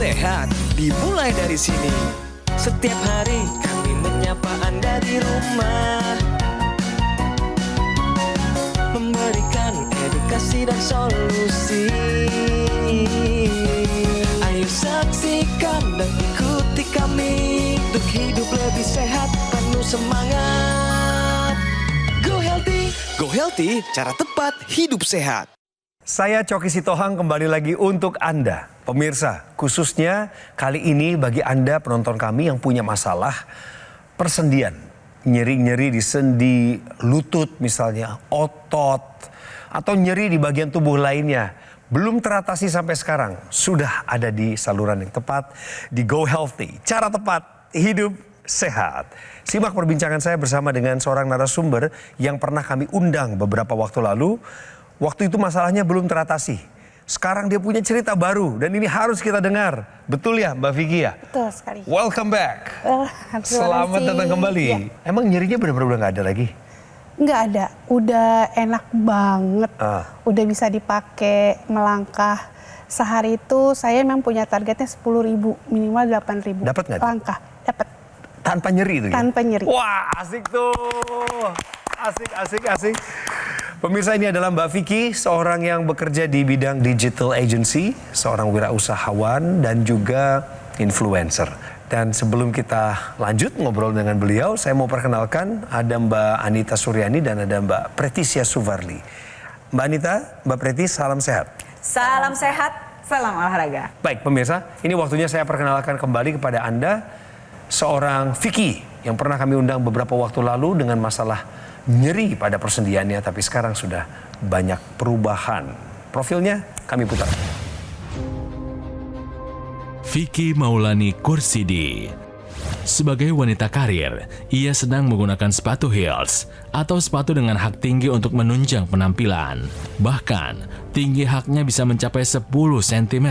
sehat dimulai dari sini. Setiap hari kami menyapa Anda di rumah, memberikan edukasi dan solusi. Ayo saksikan dan ikuti kami untuk hidup lebih sehat, penuh semangat. Go Healthy, cara tepat hidup sehat. Saya Coki Sitohang kembali lagi untuk Anda, pemirsa. Khususnya kali ini bagi Anda penonton kami yang punya masalah persendian. Nyeri-nyeri di sendi, lutut misalnya, otot, atau nyeri di bagian tubuh lainnya. Belum teratasi sampai sekarang, sudah ada di saluran yang tepat, di Go Healthy. Cara tepat hidup sehat. Simak perbincangan saya bersama dengan seorang narasumber yang pernah kami undang beberapa waktu lalu. Waktu itu masalahnya belum teratasi. Sekarang dia punya cerita baru dan ini harus kita dengar. Betul ya Mbak Vicky ya? Betul sekali. Welcome back. Selamat datang kembali. Ya. Emang nyerinya benar-benar udah gak ada lagi? Nggak ada, udah enak banget. Udah bisa dipakai melangkah. Sehari itu saya memang punya targetnya 10.000, minimal 8.000. Dapat nggak? Langkah, dapat. Tanpa nyeri itu ya? Tanpa nyeri. Wah asik tuh. Asik. Pemirsa, ini adalah Mbak Vicky, seorang yang bekerja di bidang digital agency, seorang wirausahawan dan juga influencer. Dan sebelum kita lanjut ngobrol dengan beliau, saya mau perkenalkan ada Mbak Anita Suryani dan ada Mbak Pretisia Suvarli. Mbak Anita, Mbak Preti, salam sehat. Salam sehat, salam olahraga. Baik pemirsa, ini waktunya saya perkenalkan kembali kepada Anda seorang Vicky yang pernah kami undang beberapa waktu lalu dengan masalah nyeri pada persendiannya, tapi sekarang sudah banyak perubahan. Profilnya kami putar. Vicky Maulani Kursidi. Sebagai wanita karir, ia sedang menggunakan sepatu heels atau sepatu dengan hak tinggi untuk menunjang penampilan. Bahkan, tinggi haknya bisa mencapai 10 cm.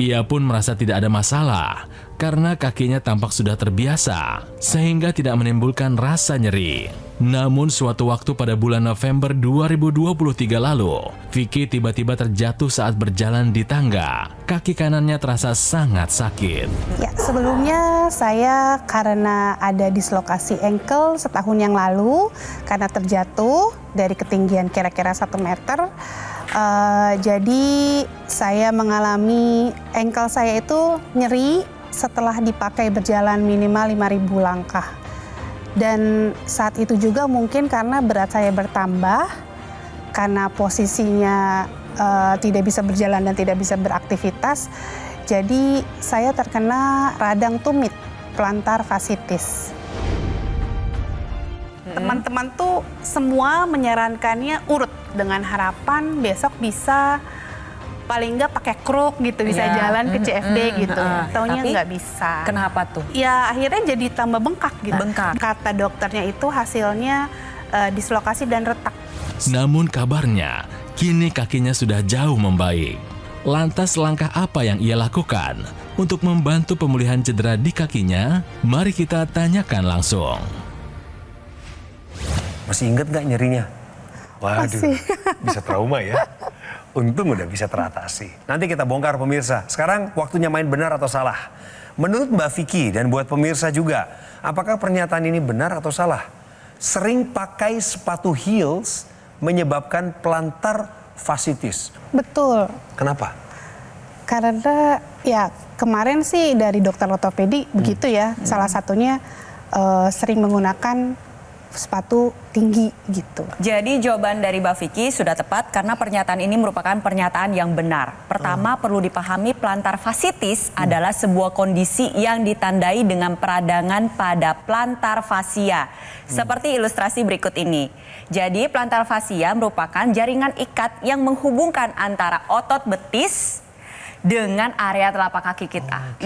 Ia pun merasa tidak ada masalah karena kakinya tampak sudah terbiasa sehingga tidak menimbulkan rasa nyeri. Namun suatu waktu pada bulan November 2023 lalu, Vicky tiba-tiba terjatuh saat berjalan di tangga. Kaki kanannya terasa sangat sakit. Ya, sebelumnya saya karena ada dislokasi ankle setahun yang lalu karena terjatuh dari ketinggian kira-kira 1 meter. Jadi saya mengalami ankle saya itu nyeri setelah dipakai berjalan minimal 5.000 langkah. Dan saat itu juga mungkin karena berat saya bertambah, karena posisinya tidak bisa berjalan dan tidak bisa beraktivitas, jadi saya terkena radang tumit, plantar fasciitis. Teman-teman tuh semua menyarankannya urut dengan harapan besok bisa paling nggak pakai kruk gitu, bisa jalan ke CFD gitu. Taunya nggak bisa. Kenapa tuh? Ya akhirnya jadi tambah bengkak gitu. Bengkak. Kata dokternya itu hasilnya dislokasi dan retak. Namun kabarnya, kini kakinya sudah jauh membaik. Lantas langkah apa yang ia lakukan untuk membantu pemulihan cedera di kakinya? Mari kita tanyakan langsung. Masih ingat nggak nyerinya? Waduh, Masih. bisa trauma ya. Untung udah bisa teratasi. Nanti kita bongkar pemirsa. Sekarang waktunya main benar atau salah. Menurut Mbak Vicky dan buat pemirsa juga, apakah pernyataan ini benar atau salah? Sering pakai sepatu heels menyebabkan plantar fasciitis. Betul. Kenapa? Karena ya kemarin sih dari dokter ortopedi begitu ya. Salah satunya sering menggunakan sepatu tinggi gitu. Jadi jawaban dari Mbak Vicky sudah tepat karena pernyataan ini merupakan pernyataan yang benar. Pertama, perlu dipahami plantar fasciitis adalah sebuah kondisi yang ditandai dengan peradangan pada plantar fascia. Seperti ilustrasi berikut ini. Jadi plantar fascia merupakan jaringan ikat yang menghubungkan antara otot betis dengan area telapak kaki kita.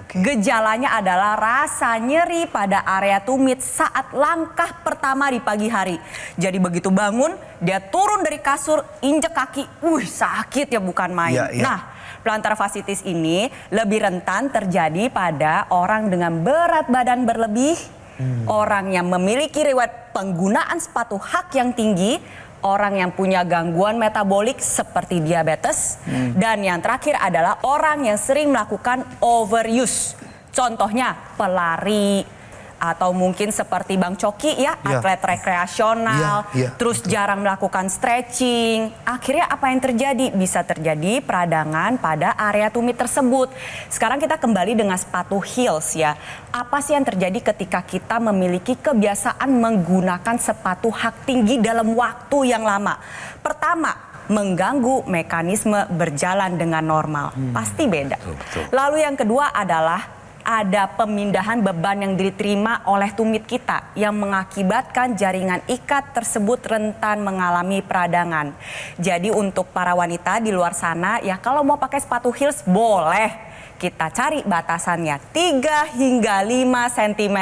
Gejalanya adalah rasa nyeri pada area tumit saat langkah pertama di pagi hari. Jadi begitu bangun, dia turun dari kasur, injek kaki, sakit ya bukan main. Nah, plantar fasciitis ini lebih rentan terjadi pada orang dengan berat badan berlebih, orang yang memiliki riwayat penggunaan sepatu hak yang tinggi, orang yang punya gangguan metabolik seperti diabetes, dan yang terakhir adalah orang yang sering melakukan overuse. Contohnya pelari, atau mungkin seperti Bang Coki ya, atlet rekreasional, terus jarang melakukan stretching. Akhirnya apa yang terjadi? Bisa terjadi peradangan pada area tumit tersebut. Sekarang kita kembali dengan sepatu heels ya. Apa sih yang terjadi ketika kita memiliki kebiasaan menggunakan sepatu hak tinggi dalam waktu yang lama? Pertama, mengganggu mekanisme berjalan dengan normal. Pasti beda. Lalu yang kedua adalah ada pemindahan beban yang diterima oleh tumit kita yang mengakibatkan jaringan ikat tersebut rentan mengalami peradangan. Jadi untuk para wanita di luar sana ya, kalau mau pakai sepatu heels boleh. Kita cari batasannya 3 hingga 5 cm.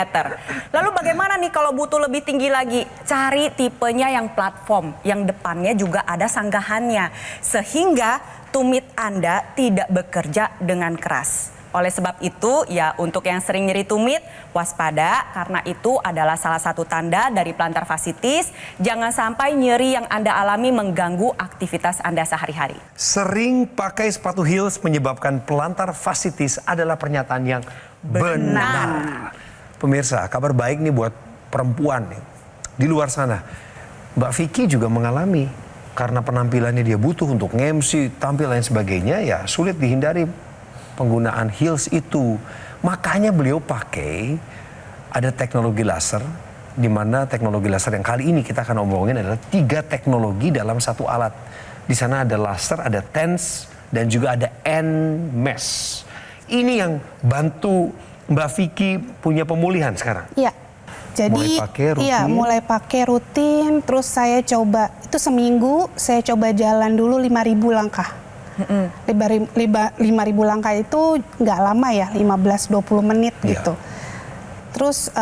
Lalu bagaimana nih kalau butuh lebih tinggi lagi? Cari tipenya yang platform, yang depannya juga ada sanggahannya. Sehingga tumit Anda tidak bekerja dengan keras. Oleh sebab itu, ya untuk yang sering nyeri tumit, waspada karena itu adalah salah satu tanda dari plantar fasciitis. Jangan sampai nyeri yang Anda alami mengganggu aktivitas Anda sehari-hari. Sering pakai sepatu heels menyebabkan plantar fasciitis adalah pernyataan yang benar. Pemirsa, kabar baik nih buat perempuan nih di luar sana. Mbak Vicky juga mengalami karena penampilannya dia butuh untuk nge-MC, tampil dan sebagainya, ya sulit dihindari penggunaan heels itu. Makanya beliau pakai ada teknologi laser, di mana teknologi laser yang kali ini kita akan omongin adalah 3 teknologi dalam satu alat. Di sana ada laser, ada TENS, dan juga ada NMES. Ini yang bantu Mbak Vicky punya pemulihan sekarang. Iya. Jadi mulai pakai rutin, terus saya coba itu seminggu saya coba jalan dulu 5.000 langkah. 5.000 langkah itu nggak lama ya, 15-20 menit gitu. Terus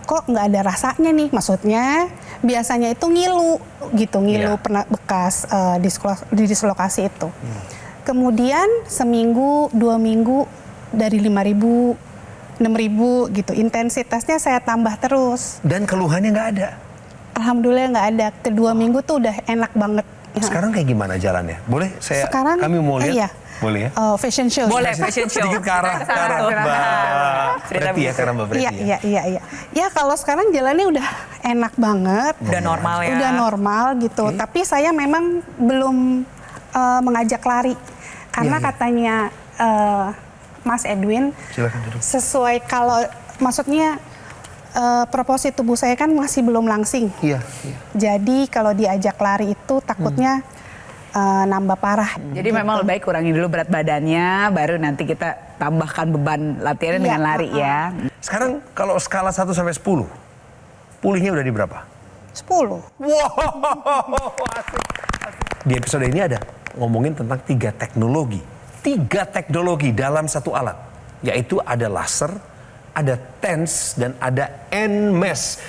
kok nggak ada rasanya nih, maksudnya biasanya itu ngilu gitu, pernah bekas di dislokasi itu. Kemudian seminggu, 2 minggu dari 5.000, 6.000 gitu, intensitasnya saya tambah terus. Dan keluhannya nggak ada? Alhamdulillah nggak ada, kedua minggu tuh udah enak banget. Sekarang kayak gimana jalannya? Boleh kami mau lihat? Iya. Boleh ya? Fashion show. Boleh fashion show. Sedikit ke arah Mbak Preti ya, karena Mbak Preti Iya. Ya kalau sekarang jalannya udah enak banget. Udah normal ya? Udah normal gitu. Tapi saya memang belum mengajak lari. Karena katanya Mas Edwin, silakan duduk. Sesuai kalau maksudnya proporsi tubuh saya kan masih belum langsing. Iya. Jadi kalau diajak lari itu takutnya nambah parah. Jadi memang lebih baik kurangin dulu berat badannya, baru nanti kita tambahkan beban latihannya dengan lari ya. Sekarang kalau skala 1 sampai 10, pulihnya udah di berapa? 10. Wow, asik. Di episode ini ada ngomongin tentang 3 teknologi. 3 teknologi dalam satu alat, yaitu ada laser, ada TENS, dan ada NMES.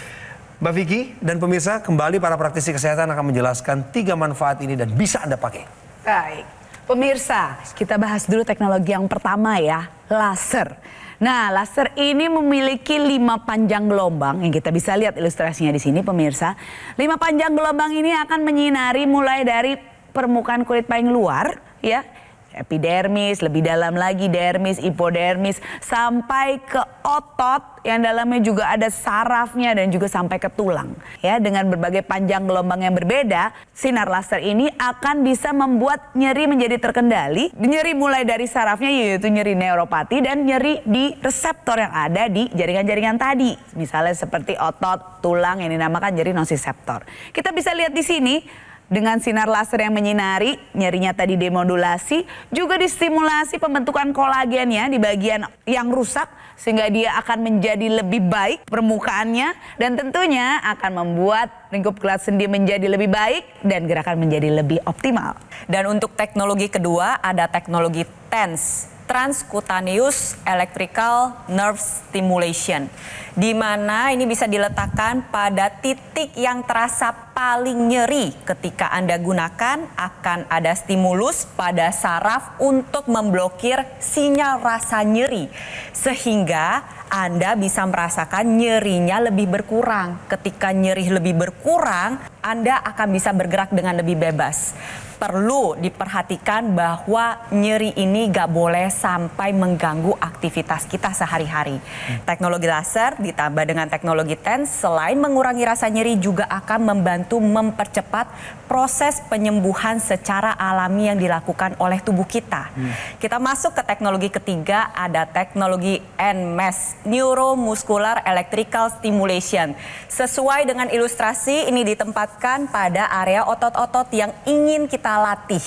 Mbak Vicky dan pemirsa, kembali para praktisi kesehatan akan menjelaskan 3 manfaat ini dan bisa Anda pakai. Baik, pemirsa, kita bahas dulu teknologi yang pertama ya, laser. Nah, laser ini memiliki 5 panjang gelombang yang kita bisa lihat ilustrasinya di sini pemirsa. 5 panjang gelombang ini akan menyinari mulai dari permukaan kulit paling luar ya, epidermis, lebih dalam lagi dermis, hipodermis, sampai ke otot yang dalamnya juga ada sarafnya dan juga sampai ke tulang. Ya, dengan berbagai panjang gelombang yang berbeda, sinar laser ini akan bisa membuat nyeri menjadi terkendali. Nyeri mulai dari sarafnya yaitu nyeri neuropati dan nyeri di reseptor yang ada di jaringan-jaringan tadi. Misalnya seperti otot, tulang yang dinamakan nyeri nosiseptor. Kita bisa lihat di sini. Dengan sinar laser yang menyinari, nyerinya tadi demodulasi, juga distimulasi pembentukan kolagennya di bagian yang rusak, sehingga dia akan menjadi lebih baik permukaannya, dan tentunya akan membuat lingkup gelas sendi menjadi lebih baik dan gerakan menjadi lebih optimal. Dan untuk teknologi kedua ada teknologi TENS. transcutaneous electrical nerve stimulation, di mana ini bisa diletakkan pada titik yang terasa paling nyeri. Ketika Anda gunakan, akan ada stimulus pada saraf untuk memblokir sinyal rasa nyeri, sehingga Anda bisa merasakan nyerinya lebih berkurang. Ketika nyeri lebih berkurang, Anda akan bisa bergerak dengan lebih bebas. Perlu diperhatikan bahwa nyeri ini gak boleh sampai mengganggu aktivitas kita sehari-hari. Teknologi laser ditambah dengan teknologi TENS selain mengurangi rasa nyeri juga akan membantu mempercepat proses penyembuhan secara alami yang dilakukan oleh tubuh kita. Kita masuk ke teknologi ketiga, ada teknologi NMES, Neuromuscular Electrical Stimulation. Sesuai dengan ilustrasi, ini ditempatkan pada area otot-otot yang ingin kita latih.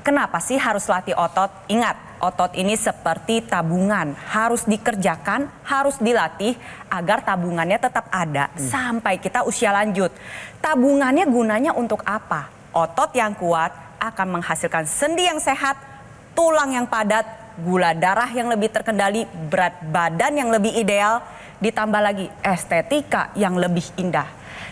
Kenapa sih harus latih otot? Ingat, otot ini seperti tabungan, harus dikerjakan, harus dilatih agar tabungannya tetap ada sampai kita usia lanjut. Tabungannya gunanya untuk apa? Otot yang kuat akan menghasilkan sendi yang sehat, tulang yang padat, gula darah yang lebih terkendali, berat badan yang lebih ideal, ditambah lagi estetika yang lebih indah.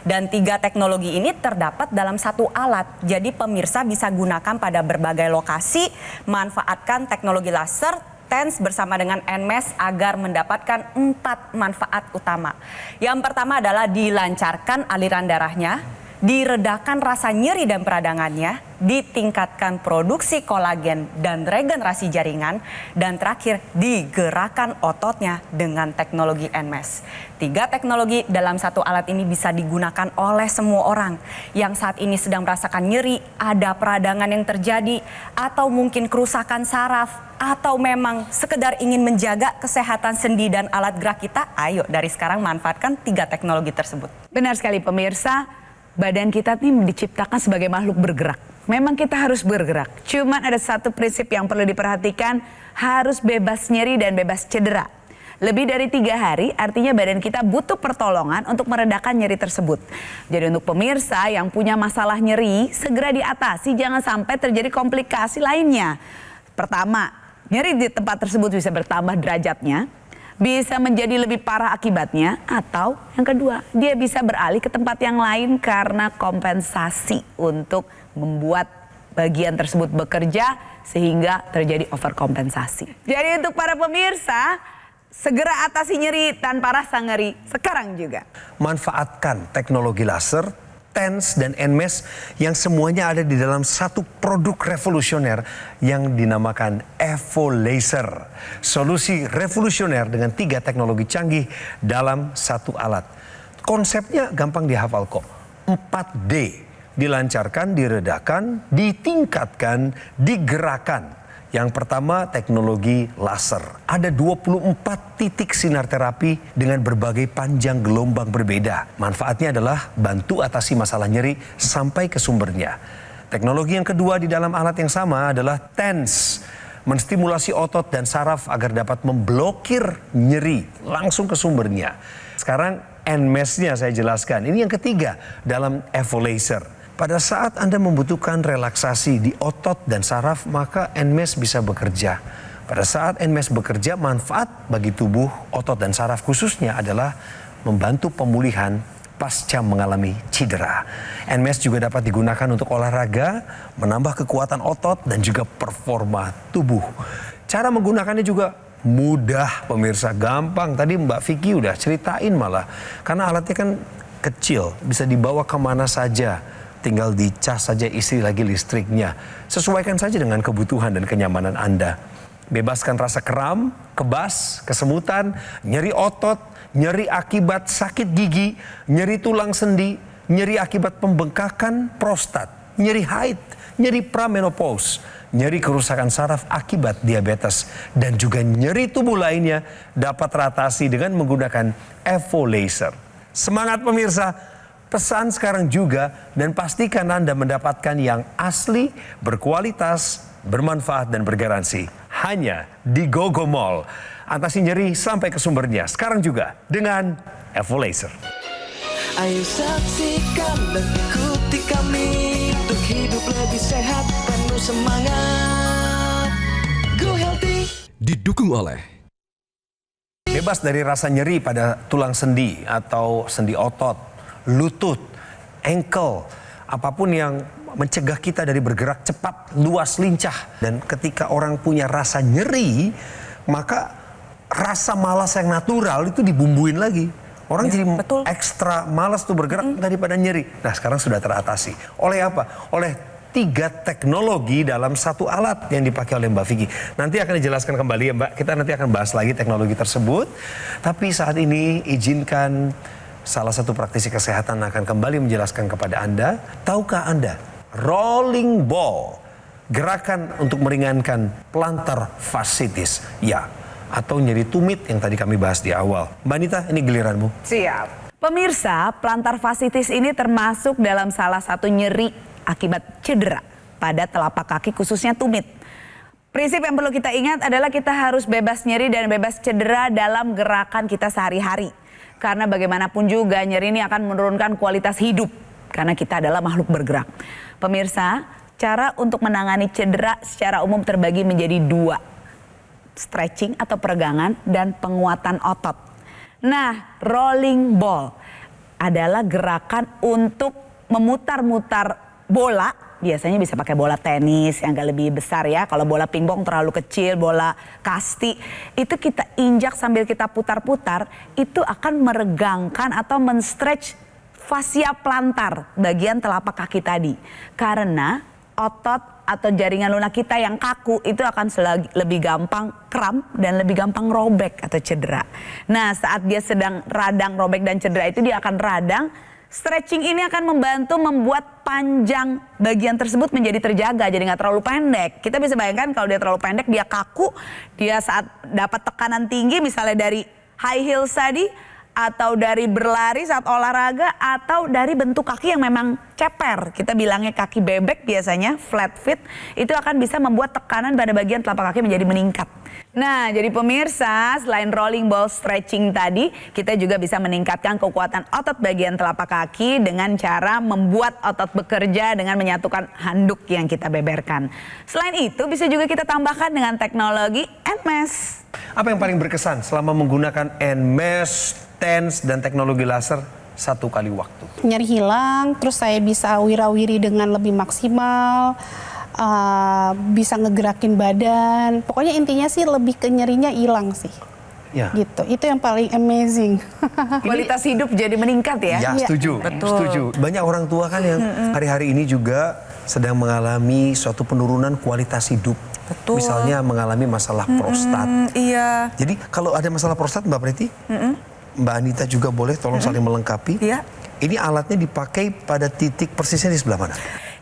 Dan 3 teknologi ini terdapat dalam satu alat. Jadi pemirsa bisa gunakan pada berbagai lokasi, manfaatkan teknologi laser, TENS bersama dengan NMES agar mendapatkan 4 manfaat utama. Yang pertama adalah dilancarkan aliran darahnya, diredakan rasa nyeri dan peradangannya, ditingkatkan produksi kolagen dan regenerasi jaringan, dan terakhir digerakkan ototnya dengan teknologi NMES. 3 teknologi dalam satu alat ini bisa digunakan oleh semua orang yang saat ini sedang merasakan nyeri, ada peradangan yang terjadi, atau mungkin kerusakan saraf, atau memang sekedar ingin menjaga kesehatan sendi dan alat gerak kita. Ayo dari sekarang manfaatkan 3 teknologi tersebut. Benar sekali pemirsa, badan kita nih diciptakan sebagai makhluk bergerak. Memang kita harus bergerak. Cuman ada satu prinsip yang perlu diperhatikan, harus bebas nyeri dan bebas cedera. Lebih dari 3 hari artinya badan kita butuh pertolongan untuk meredakan nyeri tersebut. Jadi untuk pemirsa yang punya masalah nyeri, segera diatasi, jangan sampai terjadi komplikasi lainnya. Pertama, nyeri di tempat tersebut bisa bertambah derajatnya, bisa menjadi lebih parah akibatnya, atau yang kedua, dia bisa beralih ke tempat yang lain karena kompensasi untuk membuat bagian tersebut bekerja sehingga terjadi overkompensasi. Jadi untuk para pemirsa, segera atasi nyeri tanpa rasa ngeri sekarang juga. Manfaatkan teknologi laser, TENS, dan NMES yang semuanya ada di dalam satu produk revolusioner yang dinamakan Evo Laser. Solusi revolusioner dengan 3 teknologi canggih dalam satu alat. Konsepnya gampang dihafal kok. 4D. Dilancarkan, diredakan, ditingkatkan, digerakkan. Yang pertama, teknologi laser. Ada 24 titik sinar terapi dengan berbagai panjang gelombang berbeda. Manfaatnya adalah bantu atasi masalah nyeri sampai ke sumbernya. Teknologi yang kedua di dalam alat yang sama adalah TENS. Menstimulasi otot dan saraf agar dapat memblokir nyeri langsung ke sumbernya. Sekarang NMES-nya saya jelaskan. Ini yang ketiga dalam Evo Laser. Pada saat Anda membutuhkan relaksasi di otot dan saraf, maka NMES bisa bekerja. Pada saat NMES bekerja, manfaat bagi tubuh, otot, dan saraf khususnya adalah membantu pemulihan pasca mengalami cedera. NMES juga dapat digunakan untuk olahraga, menambah kekuatan otot, dan juga performa tubuh. Cara menggunakannya juga mudah, pemirsa, gampang. Tadi Mbak Vicky udah ceritain malah. Karena alatnya kan kecil, bisa dibawa kemana saja. Tinggal dicas saja, isi lagi listriknya. Sesuaikan saja dengan kebutuhan dan kenyamanan Anda. Bebaskan rasa kram, kebas, kesemutan, nyeri otot, nyeri akibat sakit gigi, nyeri tulang sendi, nyeri akibat pembengkakan prostat, nyeri haid, nyeri pramenopause, nyeri kerusakan saraf akibat diabetes, dan juga nyeri tubuh lainnya dapat teratasi dengan menggunakan Evo Laser. Semangat pemirsa! Pesan sekarang juga dan pastikan Anda mendapatkan yang asli, berkualitas, bermanfaat, dan bergaransi. Hanya di GoGo Mall. Atasi nyeri sampai ke sumbernya. Sekarang juga dengan Evo Laser. Ayo saksikan dan ikuti kami untuk hidup lebih sehat, penuh semangat. Go Healthy. didukung oleh Bebas dari rasa nyeri pada tulang sendi atau sendi otot, lutut, ankle, apapun yang mencegah kita dari bergerak cepat, luas, lincah. Dan ketika orang punya rasa nyeri, maka rasa malas yang natural itu dibumbuin lagi. Orang jadi ekstra malas tuh bergerak daripada nyeri. Nah, sekarang sudah teratasi. Oleh apa? Oleh 3 teknologi dalam satu alat yang dipakai oleh Mbak Vicky. Nanti akan dijelaskan kembali ya Mbak. Kita nanti akan bahas lagi teknologi tersebut. Tapi saat ini izinkan salah satu praktisi kesehatan akan kembali menjelaskan kepada Anda. Tahukah Anda, rolling ball, gerakan untuk meringankan plantar fasciitis, ya, atau nyeri tumit yang tadi kami bahas di awal. Mbak Anita, ini giliranmu. Siap. Pemirsa, plantar fasciitis ini termasuk dalam salah satu nyeri akibat cedera pada telapak kaki khususnya tumit. Prinsip yang perlu kita ingat adalah kita harus bebas nyeri dan bebas cedera dalam gerakan kita sehari-hari. Karena bagaimanapun juga nyeri ini akan menurunkan kualitas hidup karena kita adalah makhluk bergerak. Pemirsa, cara untuk menangani cedera secara umum terbagi menjadi 2. Stretching atau peregangan dan penguatan otot. Nah, rolling ball adalah gerakan untuk memutar-mutar bola. Biasanya bisa pakai bola tenis yang agak lebih besar ya. Kalau bola pingpong terlalu kecil, bola kasti. Itu kita injak sambil kita putar-putar, itu akan meregangkan atau men-stretch fascia plantar, bagian telapak kaki tadi. Karena otot atau jaringan lunak kita yang kaku itu akan lebih gampang kram dan lebih gampang robek atau cedera. Nah, saat dia sedang radang, robek dan cedera itu dia akan radang. Stretching ini akan membantu membuat panjang bagian tersebut menjadi terjaga, jadi nggak terlalu pendek. Kita bisa bayangkan kalau dia terlalu pendek, dia kaku, dia saat dapat tekanan tinggi misalnya dari high heels tadi, atau dari berlari saat olahraga, atau dari bentuk kaki yang memang ceper. Kita bilangnya kaki bebek biasanya, flat fit, itu akan bisa membuat tekanan pada bagian telapak kaki menjadi meningkat. Nah, jadi pemirsa, selain rolling ball stretching tadi, kita juga bisa meningkatkan kekuatan otot bagian telapak kaki dengan cara membuat otot bekerja dengan menyatukan handuk yang kita beberkan. Selain itu, bisa juga kita tambahkan dengan teknologi NMES. Apa yang paling berkesan selama menggunakan NMES, TENS, dan teknologi laser satu kali waktu? Nyeri hilang, terus saya bisa wirawiri dengan lebih maksimal. Bisa ngegerakin badan, pokoknya intinya sih lebih ke nyerinya hilang sih. Ya. Gitu, itu yang paling amazing. Kualitas hidup jadi meningkat ya? Ya, setuju. Betul. Setuju. Banyak orang tua kan yang hari-hari ini juga sedang mengalami suatu penurunan kualitas hidup. Betul. Misalnya mengalami masalah prostat. Iya. Jadi kalau ada masalah prostat, Mbak Preti, Mbak Anita juga boleh tolong saling melengkapi. Iya. Ini alatnya dipakai pada titik persisnya di sebelah mana?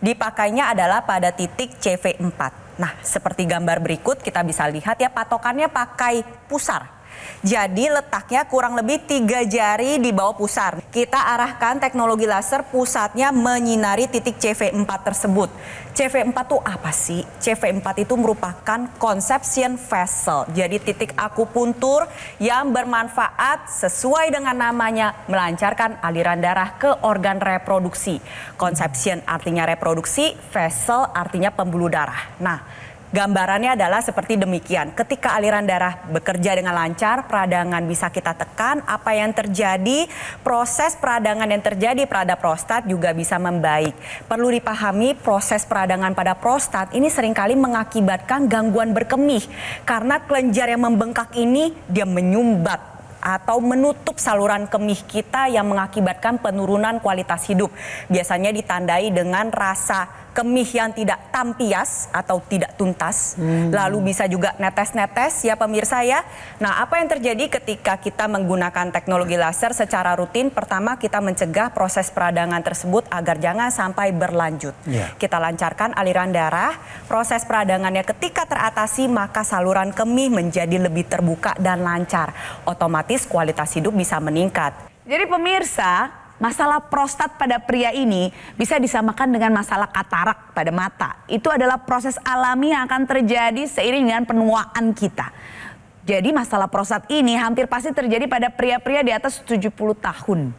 Dipakainya adalah pada titik CV4. Nah, seperti gambar berikut kita bisa lihat ya, patokannya pakai pusar. Jadi letaknya kurang lebih 3 jari di bawah pusar. Kita arahkan teknologi laser, pusatnya menyinari titik CV4 tersebut. CV4 itu apa sih? CV4 itu merupakan conception vessel. Jadi titik akupuntur yang bermanfaat sesuai dengan namanya, melancarkan aliran darah ke organ reproduksi. Conception artinya reproduksi, vessel artinya pembuluh darah. Nah, gambarannya adalah seperti demikian. Ketika aliran darah bekerja dengan lancar, peradangan bisa kita tekan. Apa yang terjadi, proses peradangan yang terjadi pada prostat juga bisa membaik. Perlu dipahami, proses peradangan pada prostat ini seringkali mengakibatkan gangguan berkemih. Karena kelenjar yang membengkak ini, dia menyumbat atau menutup saluran kemih kita yang mengakibatkan penurunan kualitas hidup. Biasanya ditandai dengan rasa kemih yang tidak tampias atau tidak tuntas. Lalu bisa juga netes-netes ya pemirsa ya. Nah, apa yang terjadi ketika kita menggunakan teknologi laser secara rutin? Pertama, kita mencegah proses peradangan tersebut agar jangan sampai berlanjut. Kita lancarkan aliran darah, proses peradangannya ketika teratasi maka saluran kemih menjadi lebih terbuka dan lancar. Otomatis kualitas hidup bisa meningkat. Jadi pemirsa, masalah prostat pada pria ini bisa disamakan dengan masalah katarak pada mata. Itu adalah proses alami yang akan terjadi seiring dengan penuaan kita. Jadi masalah prostat ini hampir pasti terjadi pada pria-pria di atas 70 tahun.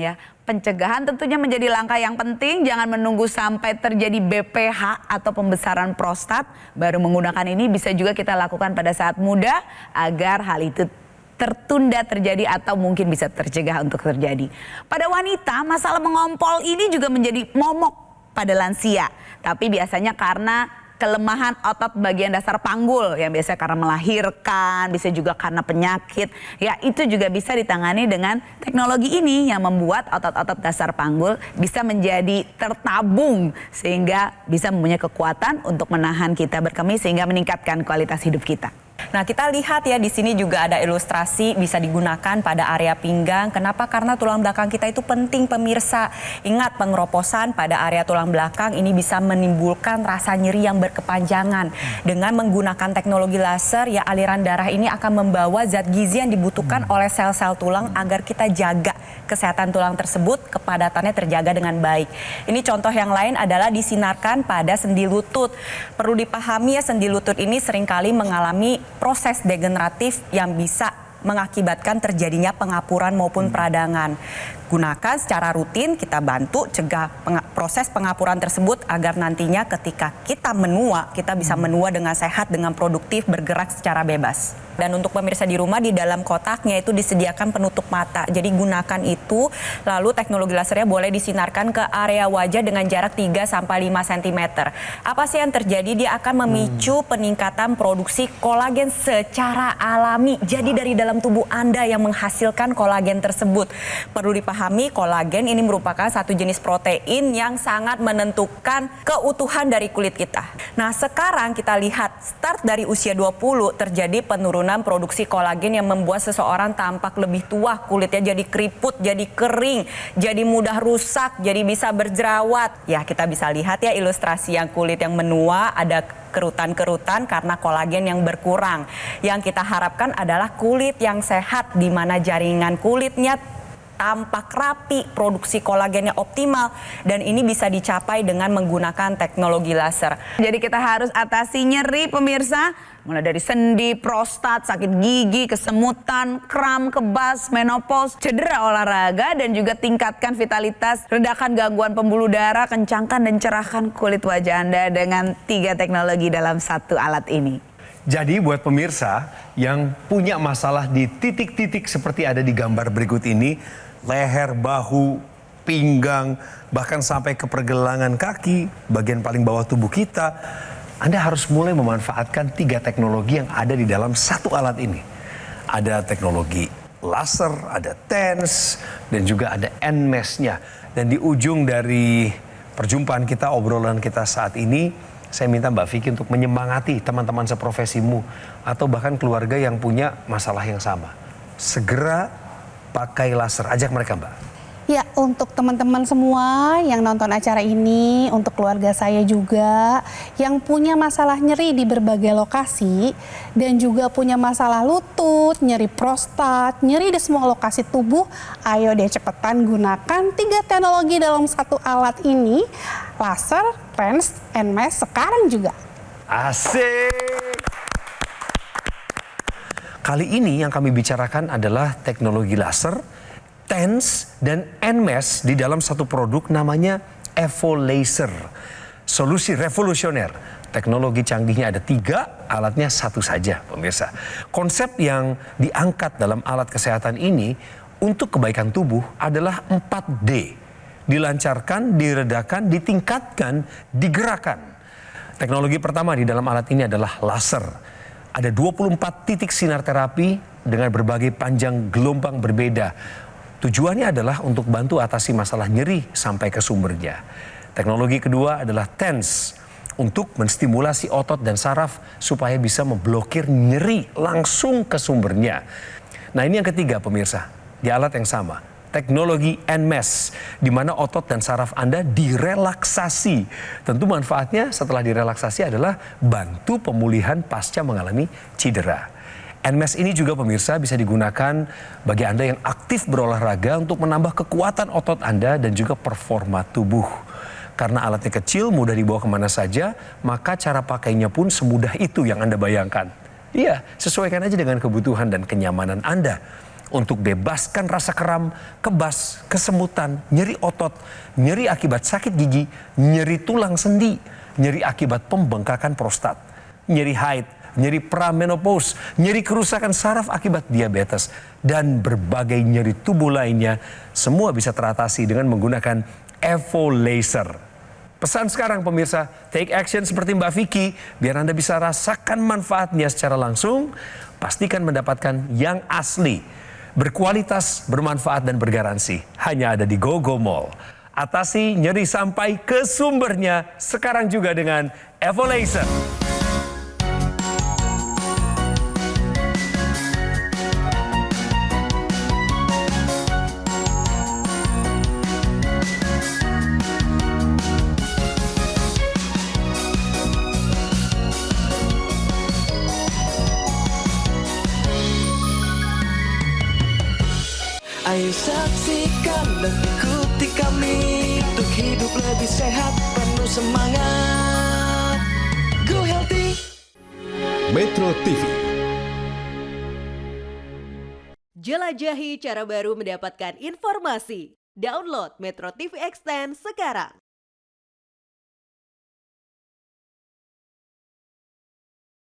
Ya, pencegahan tentunya menjadi langkah yang penting. Jangan menunggu sampai terjadi BPH atau pembesaran prostat baru menggunakan ini. Bisa juga kita lakukan pada saat muda agar hal itu tertunda terjadi atau mungkin bisa tercegah untuk terjadi. Pada wanita, masalah mengompol ini juga menjadi momok pada lansia. Tapi biasanya karena kelemahan otot bagian dasar panggul yang biasanya karena melahirkan, bisa juga karena penyakit. Ya, itu juga bisa ditangani dengan teknologi ini yang membuat otot-otot dasar panggul bisa menjadi tertabung sehingga bisa mempunyai kekuatan untuk menahan kita berkemih sehingga meningkatkan kualitas hidup kita. Nah, kita lihat ya di sini juga ada ilustrasi bisa digunakan pada area pinggang. Kenapa? Karena tulang belakang kita itu penting, pemirsa. Ingat, pengeroposan pada area tulang belakang ini bisa menimbulkan rasa nyeri yang berkepanjangan. Dengan menggunakan teknologi laser, ya aliran darah ini akan membawa zat gizi yang dibutuhkan oleh sel-sel tulang agar kita jaga kesehatan tulang tersebut, kepadatannya terjaga dengan baik. Ini contoh yang lain adalah disinarkan pada sendi lutut. Perlu dipahami ya, sendi lutut ini seringkali mengalami proses degeneratif yang bisa mengakibatkan terjadinya pengapuran maupun peradangan. Gunakan secara rutin, kita bantu cegah proses pengapuran tersebut agar nantinya ketika kita menua, kita bisa menua dengan sehat, dengan produktif, bergerak secara bebas. Dan untuk pemirsa di rumah, di dalam kotaknya itu disediakan penutup mata. Jadi gunakan itu, lalu teknologi lasernya boleh disinarkan ke area wajah dengan jarak 3-5 cm. Apa sih yang terjadi? Dia akan memicu peningkatan produksi kolagen secara alami. Jadi dari dalam tubuh Anda yang menghasilkan kolagen tersebut. Perlu dipahami, kolagen ini merupakan satu jenis protein yang sangat menentukan keutuhan dari kulit kita. Nah, sekarang kita lihat start dari usia 20 terjadi penurunan produksi kolagen yang membuat seseorang tampak lebih tua, kulitnya jadi keriput, jadi kering, jadi mudah rusak, jadi bisa berjerawat. Ya, kita bisa lihat ya ilustrasi yang kulit yang menua, ada kerutan-kerutan karena kolagen yang berkurang. Yang kita harapkan adalah kulit yang sehat, di mana jaringan kulitnya tampak rapi, produksi kolagennya optimal, dan ini bisa dicapai dengan menggunakan teknologi laser. Jadi kita harus atasi nyeri, pemirsa, mulai dari sendi, prostat, sakit gigi, kesemutan, kram, kebas, menopause, cedera olahraga, dan juga tingkatkan vitalitas, redakan gangguan pembuluh darah, kencangkan dan cerahkan kulit wajah Anda dengan 3 teknologi dalam satu alat ini. Jadi buat pemirsa yang punya masalah di titik-titik seperti ada di gambar berikut ini, leher, bahu, pinggang, bahkan sampai ke pergelangan kaki, bagian paling bawah tubuh kita, Anda harus mulai memanfaatkan 3 teknologi yang ada di dalam satu alat ini. Ada teknologi laser, ada TENS, dan juga ada NMES-nya. Dan di ujung dari perjumpaan kita, obrolan kita saat ini, saya minta Mbak Vicky untuk menyemangati teman-teman seprofesimu atau bahkan keluarga yang punya masalah yang sama. Segera pakai laser, ajak mereka Mbak. Ya, untuk teman-teman semua yang nonton acara ini, untuk keluarga saya juga yang punya masalah nyeri di berbagai lokasi dan juga punya masalah lutut, nyeri prostat, nyeri di semua lokasi tubuh, ayo deh cepetan gunakan 3 teknologi dalam satu alat ini, laser, TENS, NMES sekarang juga. Asik! Kali ini yang kami bicarakan adalah teknologi laser, TENS, dan NMES di dalam satu produk namanya Evo Laser. Solusi revolusioner. Teknologi canggihnya ada 3, alatnya satu saja, pemirsa. Konsep yang diangkat dalam alat kesehatan ini untuk kebaikan tubuh adalah 4D. Dilancarkan, diredakan, ditingkatkan, digerakkan. Teknologi pertama di dalam alat ini adalah laser. Ada 24 titik sinar terapi dengan berbagai panjang gelombang berbeda. Tujuannya adalah untuk bantu atasi masalah nyeri sampai ke sumbernya. Teknologi kedua adalah TENS untuk menstimulasi otot dan saraf supaya bisa memblokir nyeri langsung ke sumbernya. Nah, ini yang ketiga pemirsa, di alat yang sama. Teknologi NMES, di mana otot dan saraf Anda direlaksasi. Tentu manfaatnya setelah direlaksasi adalah bantu pemulihan pasca mengalami cedera. NMES ini juga pemirsa bisa digunakan bagi Anda yang aktif berolahraga untuk menambah kekuatan otot Anda dan juga performa tubuh. Karena alatnya kecil, mudah dibawa kemana saja, maka cara pakainya pun semudah itu yang Anda bayangkan. Iya, sesuaikan aja dengan kebutuhan dan kenyamanan Anda. untuk bebaskan rasa kram, kebas, kesemutan, nyeri otot, nyeri akibat sakit gigi, nyeri tulang sendi, nyeri akibat pembengkakan prostat, nyeri haid, nyeri pramenopause, nyeri kerusakan saraf akibat diabetes, dan berbagai nyeri tubuh lainnya. Semua bisa teratasi dengan menggunakan Evo Laser. Pesan sekarang pemirsa, take action seperti Mbak Vicky, biar Anda bisa rasakan manfaatnya secara langsung. Pastikan mendapatkan yang asli, berkualitas, bermanfaat, dan bergaransi. Hanya ada di GoGo Mall. Atasi nyeri sampai ke sumbernya sekarang juga dengan Evo Laser. Ayo saksikan dan ikuti kami untuk hidup lebih sehat, penuh semangat. Go Healthy. Metro TV. Jelajahi cara baru mendapatkan informasi. Download Metro TV Extend sekarang.